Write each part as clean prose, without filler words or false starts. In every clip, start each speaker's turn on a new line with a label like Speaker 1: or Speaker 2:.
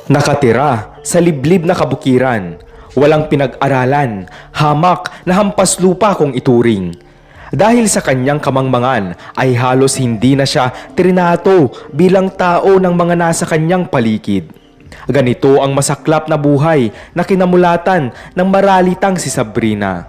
Speaker 1: Nakatira sa liblib na kabukiran, walang pinag-aralan, hamak na hampas lupa kung ituring. Dahil sa kanyang kamangmangan ay halos hindi na siya trinato bilang tao ng mga nasa kanyang paligid. Ganito ang masaklap na buhay na kinamulatan ng maralitang si Sabrina.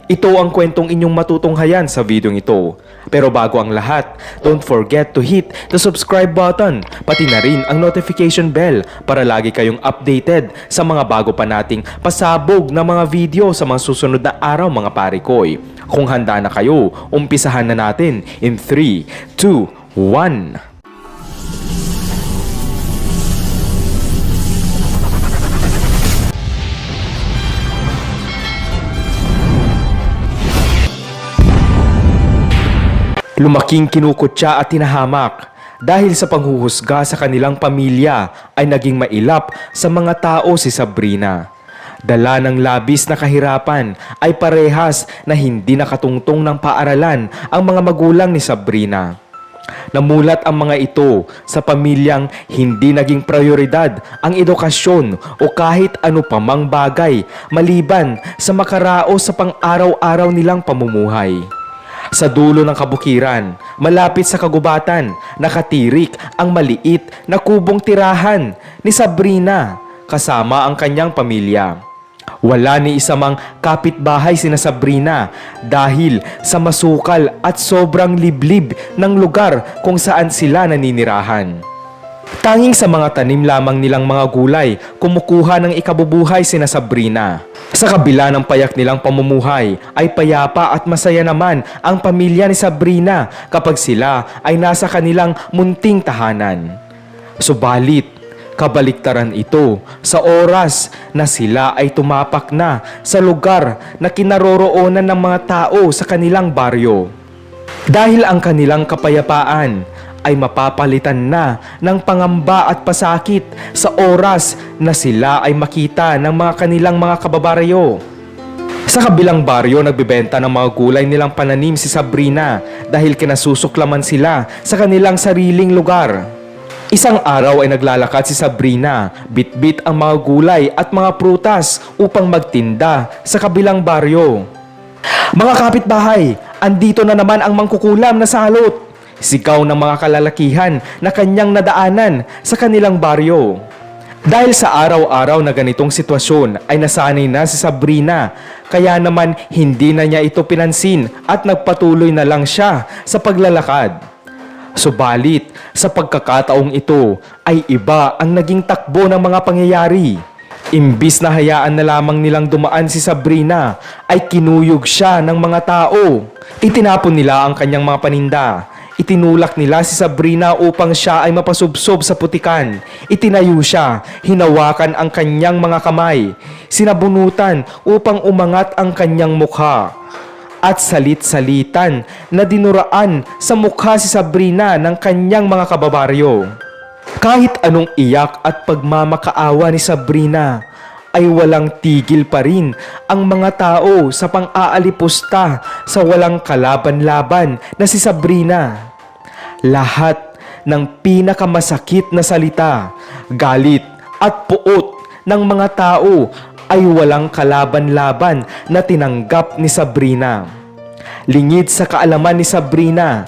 Speaker 1: Ito ang kwentong inyong matutunghayan sa videong ito. Pero bago ang lahat, don't forget to hit the subscribe button, pati na rin ang notification bell para lagi kayong updated sa mga bago pa nating pasabog na mga video sa mga susunod na araw mga parikoy. Kung handa na kayo, umpisahan na natin in 3, 2, 1. Lumaking kinukutya at tinahamak dahil sa panghuhusga sa kanilang pamilya ay naging mailap sa mga tao si Sabrina. Dala ng labis na kahirapan ay parehas na hindi nakatungtong ng paaralan ang mga magulang ni Sabrina. Namulat ang mga ito sa pamilyang hindi naging prioridad ang edukasyon o kahit ano pamang bagay maliban sa makaraos sa pang-araw-araw nilang pamumuhay. Sa dulo ng kabukiran, malapit sa kagubatan, nakatirik ang maliit na kubong tirahan ni Sabrina kasama ang kanyang pamilya. Wala ni isa mang kapitbahay sina Sabrina dahil sa masukal at sobrang liblib ng lugar kung saan sila naninirahan. Tanging sa mga tanim lamang nilang mga gulay, kumukuha ng ikabubuhay sina Sabrina. Sa kabila ng payak nilang pamumuhay, ay payapa at masaya naman ang pamilya ni Sabrina kapag sila ay nasa kanilang munting tahanan. Subalit, kabaliktaran ito sa oras na sila ay tumapak na sa lugar na kinaroroonan ng mga tao sa kanilang baryo. Dahil ang kanilang kapayapaan ay mapapalitan na ng pangamba at pasakit sa oras na sila ay makita ng mga kanilang mga kababaryo. Sa kabilang baryo, nagbebenta ng mga gulay nilang pananim si Sabrina dahil kinasusuklaman sila sa kanilang sariling lugar. Isang araw ay naglalakad si Sabrina, bitbit ang mga gulay at mga prutas upang magtinda sa kabilang baryo. Mga kapitbahay, andito na naman ang mangkukulam na salot! Sigaw ng mga kalalakihan na kanyang nadaanan sa kanilang baryo. Dahil sa araw-araw na ganitong sitwasyon ay nasanay na si Sabrina, kaya naman hindi na niya ito pinansin at nagpatuloy na lang siya sa paglalakad. Subalit, sa pagkakataong ito ay iba ang naging takbo ng mga pangyayari. Imbis na hayaan na lamang nilang dumaan si Sabrina, ay kinuyog siya ng mga tao. Itinapon nila ang kanyang mga paninda. Itinulak nila si Sabrina upang siya ay mapasubsob sa putikan. Itinayo siya, hinawakan ang kanyang mga kamay, sinabunutan upang umangat ang kanyang mukha. At salit-salitan na dinuraan sa mukha si Sabrina ng kanyang mga kababaryo. Kahit anong iyak at pagmamakaawa ni Sabrina, ay walang tigil pa rin ang mga tao sa pang-aalipusta sa walang kalaban-laban na si Sabrina. Lahat ng pinakamasakit na salita, galit at puot ng mga tao ay walang kalaban-laban na tinanggap ni Sabrina. Lingid sa kaalaman ni Sabrina,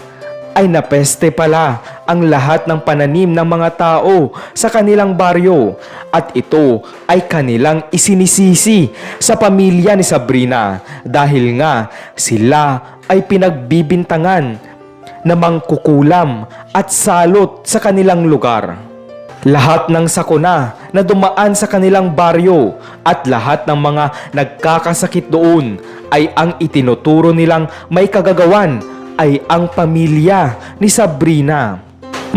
Speaker 1: ay napeste pala ang lahat ng pananim ng mga tao sa kanilang baryo at ito ay kanilang isinisisi sa pamilya ni Sabrina dahil nga sila ay pinagbibintangan na mangkukulam at salot sa kanilang lugar. Lahat ng sakuna na dumaan sa kanilang baryo at lahat ng mga nagkakasakit doon ay ang itinuturo nilang may kagagawan ay ang pamilya ni Sabrina.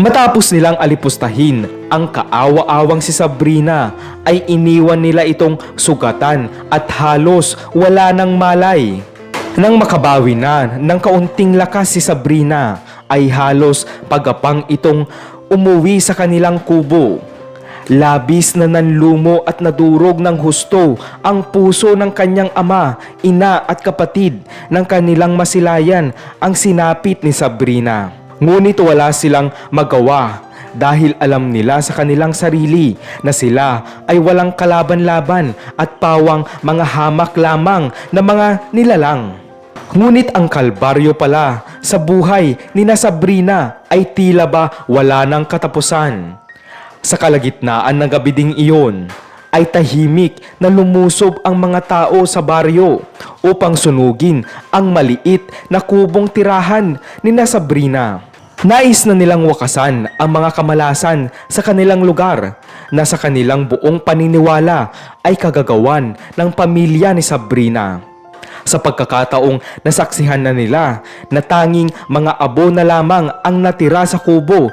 Speaker 1: Matapos nilang alipustahin ang kaawa-awang si Sabrina, ay iniwan nila itong sugatan at halos wala ng malay. Nang makabawi na ng kaunting lakas si Sabrina, ay halos pagapang itong umuwi sa kanilang kubo. Labis na nanlumo at nadurog ng husto ang puso ng kanyang ama, ina at kapatid ng kanilang masilayan ang sinapit ni Sabrina. Ngunit wala silang magawa dahil alam nila sa kanilang sarili na sila ay walang kalaban-laban at pawang mga hamak lamang na mga nilalang. Ngunit ang kalbaryo pala sa buhay ni Sabrina ay tila ba wala ng katapusan. Sa kalagitnaan ng gabi ding iyon, ay tahimik na lumusob ang mga tao sa baryo upang sunugin ang maliit na kubong tirahan ni Sabrina. Nais na nilang wakasan ang mga kamalasan sa kanilang lugar na sa kanilang buong paniniwala ay kagagawan ng pamilya ni Sabrina. Sa pagkakataong nasaksihan na nila na tanging mga abo na lamang ang natira sa kubo,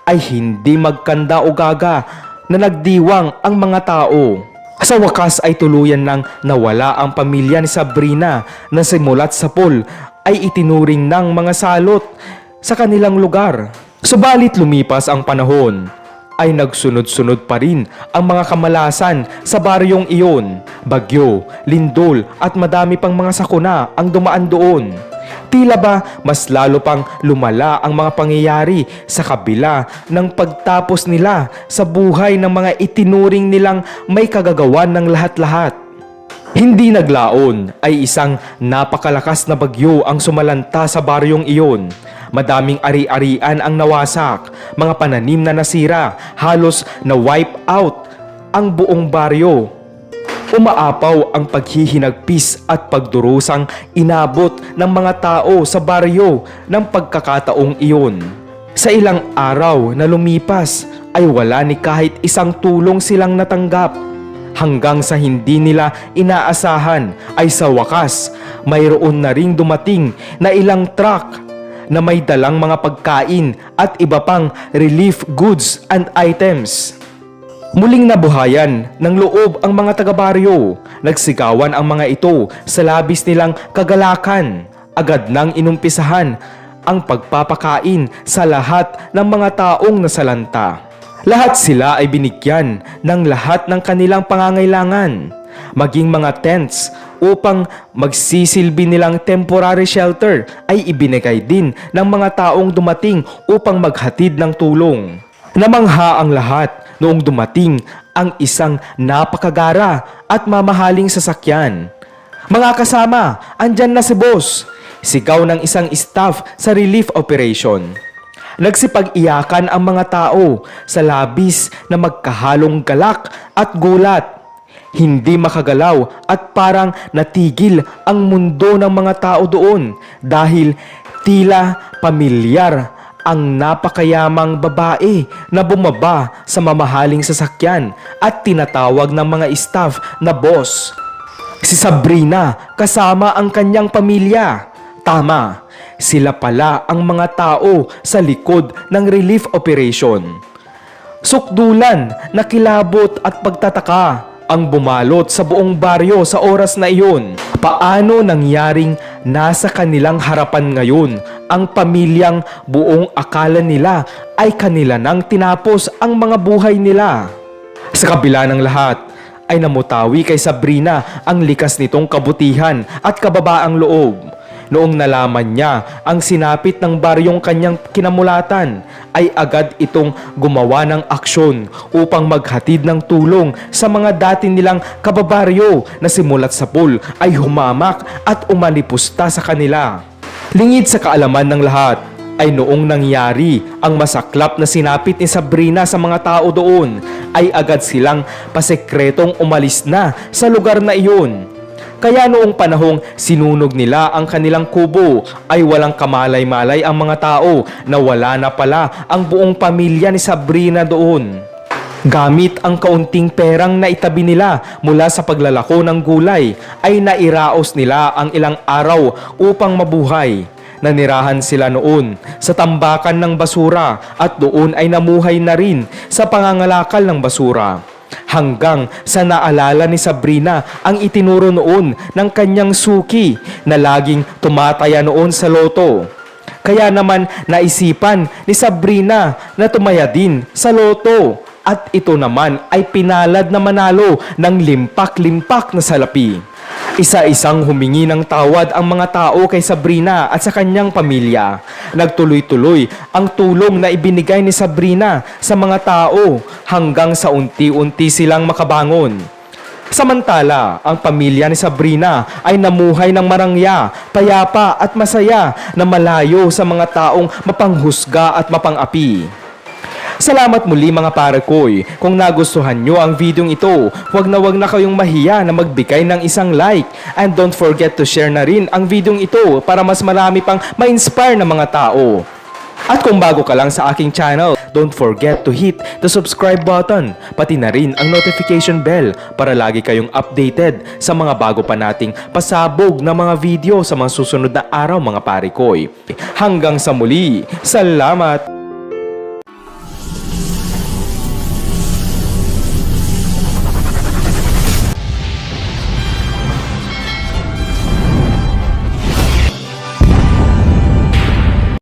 Speaker 1: ay hindi magkanda o gaga na nagdiwang ang mga tao. Sa wakas ay tuluyan nang nawala ang pamilya ni Sabrina na simulat sa pool ay itinuring ng mga salot sa kanilang lugar. Subalit lumipas ang panahon, ay nagsunod-sunod pa rin ang mga kamalasan sa baryong iyon. Bagyo, lindol at madami pang mga sakuna ang dumaan doon. Tila ba mas lalo pang lumala ang mga pangyayari sa kabila ng pagtapos nila sa buhay ng mga itinuring nilang may kagagawan ng lahat-lahat. Hindi naglaon ay isang napakalakas na bagyo ang sumalanta sa baryong iyon. Madaming ari-arian ang nawasak, mga pananim na nasira, halos na wipe out ang buong baryo. Umaapaw ang paghihinagpis at pagdurusang inabot ng mga tao sa baryo ng pagkakataong iyon. Sa ilang araw na lumipas ay wala ni kahit isang tulong silang natanggap. Hanggang sa hindi nila inaasahan ay sa wakas mayroon na ring dumating na ilang truck na may dalang mga pagkain at iba pang relief goods and items. Muling nabuhayan ng loob ang mga taga-baryo. Nagsigawan ang mga ito sa labis nilang kagalakan. Agad nang inumpisahan ang pagpapakain sa lahat ng mga taong nasalanta. Lahat sila ay binigyan ng lahat ng kanilang pangangailangan, maging mga tents upang magsisilbi nilang temporary shelter ay ibinigay din ng mga taong dumating upang maghatid ng tulong. Namangha ang lahat noong dumating ang isang napakagara at mamahaling sasakyan. Mga kasama, andyan na si boss, sigaw ng isang staff sa relief operation. Nagsipag-iyakan ang mga tao sa labis na magkahalong galak at gulat. Hindi makagalaw at parang natigil ang mundo ng mga tao doon dahil tila pamilyar ang napakayamang babae na bumaba sa mamahaling sasakyan at tinatawag ng mga staff na boss. Si Sabrina kasama ang kanyang pamilya. Tama, sila pala ang mga tao sa likod ng relief operation. Sukdulan, nakilabot at pagtataka ang bumalot sa buong baryo sa oras na iyon. Paano nangyaring nasa kanilang harapan ngayon ang pamilyang buong akala nila ay kanila nang tinapos ang mga buhay nila? Sa kabila ng lahat, ay namutawi kay Sabrina ang likas nitong kabutihan at kababaang loob. Noong nalaman niya ang sinapit ng baryong kanyang kinamulatan, ay agad itong gumawa ng aksyon upang maghatid ng tulong sa mga dati nilang kababaryo na simulat sa pool ay humamak at umanipusta sa kanila. Lingid sa kaalaman ng lahat, ay noong nangyari ang masaklap na sinapit ni Sabrina sa mga tao doon, ay agad silang pasekretong umalis na sa lugar na iyon. Kaya noong panahong sinunog nila ang kanilang kubo ay walang kamalay-malay ang mga tao na wala na pala ang buong pamilya ni Sabrina doon. Gamit ang kaunting perang na itabi nila mula sa paglalako ng gulay ay nairaos nila ang ilang araw upang mabuhay. Nanirahan sila noon sa tambakan ng basura at doon ay namuhay na rin sa pangangalakal ng basura. Hanggang sa naalala ni Sabrina ang itinuro noon ng kanyang suki na laging tumataya noon sa loto. Kaya naman naisipan ni Sabrina na tumaya din sa loto at ito naman ay pinalad na manalo ng limpak-limpak na salapi. Isa-isang humingi ng tawad ang mga tao kay Sabrina at sa kanyang pamilya. Nagtuloy-tuloy ang tulong na ibinigay ni Sabrina sa mga tao hanggang sa unti-unti silang makabangon. Samantala, ang pamilya ni Sabrina ay namuhay ng marangya, payapa at masaya na malayo sa mga taong mapanghusga at mapang-api. Salamat muli mga parakoy. Kung nagustuhan nyo ang videong ito, huwag na kayong mahiya na magbigay ng isang like. And don't forget to share na rin ang videong ito para mas marami pang ma-inspire na mga tao. At kung bago ka lang sa aking channel, don't forget to hit the subscribe button, pati na rin ang notification bell para lagi kayong updated sa mga bago pa nating pasabog na mga video sa mga susunod na araw mga parikoy. Hanggang sa muli, salamat!